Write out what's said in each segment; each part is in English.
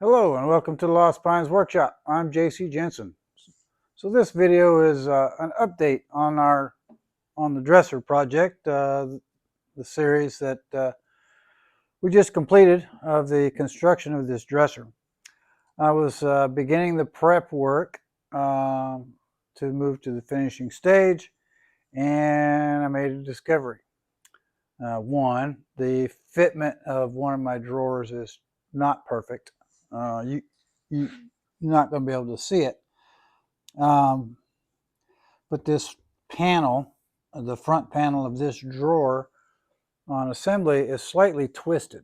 Hello and welcome to the Lost Pines Workshop. I'm JC Jensen. So this video is an update on the dresser project, the series that we just completed of the construction of this dresser. I was beginning the prep work to move to the finishing stage, and I made a discovery. One, the fitment of one of my drawers is not perfect. You're not going to be able to see it. But this panel, the front panel of this drawer on assembly is slightly twisted.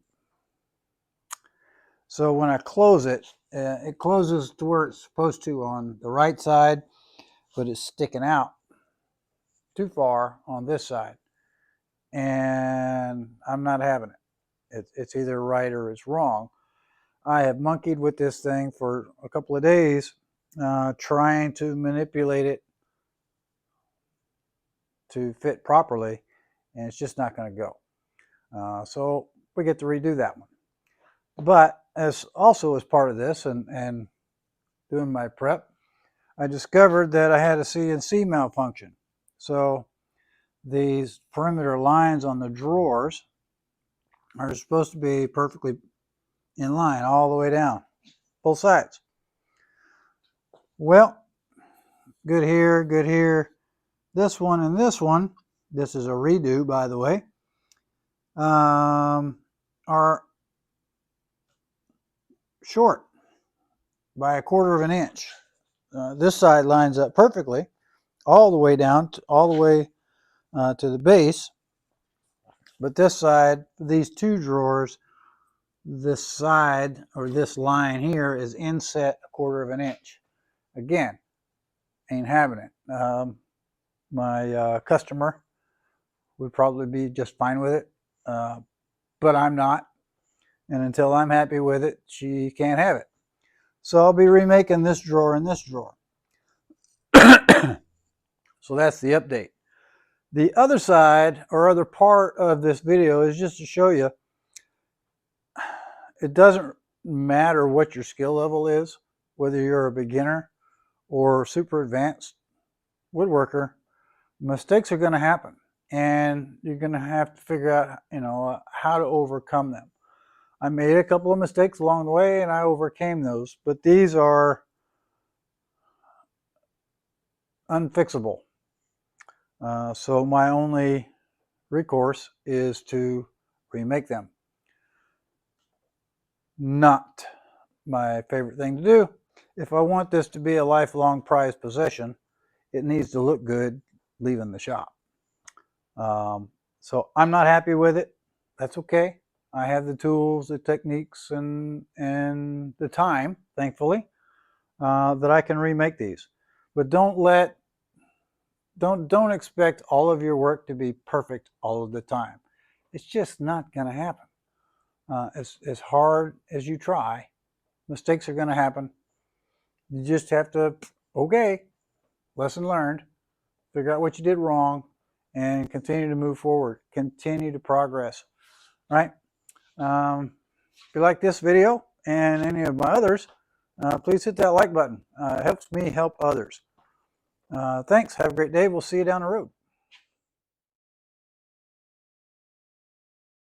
So when I close it, it closes to where it's supposed to on the right side, but it's sticking out too far on this side. And I'm not having it. It's either right or it's wrong. I have monkeyed with this thing for a couple of days, trying to manipulate it to fit properly, and it's just not going to go. So we get to redo that one. But as part of this and doing my prep, I discovered that I had a CNC malfunction. So these perimeter lines on the drawers are supposed to be perfectly in line all the way down, both sides. Well, good here, good here. This one and this one, this is a redo, by the way, are short by 1/4 of an inch. This side lines up perfectly all the way down, all the way to the base. But this side, these two drawers, this side or this line here is inset 1/4 of an inch. Again, ain't having it. My customer would probably be just fine with it, but I'm not. And until I'm happy with it, she can't have it. So I'll be remaking this drawer and this drawer. So that's the update. The other side or other part of this video is just to show you it doesn't matter what your skill level is, whether you're a beginner or super advanced woodworker, mistakes are going to happen, and you're going to have to figure out, how to overcome them. I made a couple of mistakes along the way and I overcame those, but these are unfixable. So my only recourse is to remake them. Not my favorite thing to do. If I want this to be a lifelong prized possession, it needs to look good leaving the shop. So I'm not happy with it. That's okay. I have the tools, the techniques, and the time, thankfully, that I can remake these. But don't expect all of your work to be perfect all of the time. It's just not going to happen. As hard as you try, mistakes are going to happen. You just have to, okay, lesson learned, figure out what you did wrong, and continue to move forward, continue to progress, right? If you like this video and any of my others, please hit that like button. It helps me help others. Thanks. Have a great day. We'll see you down the road.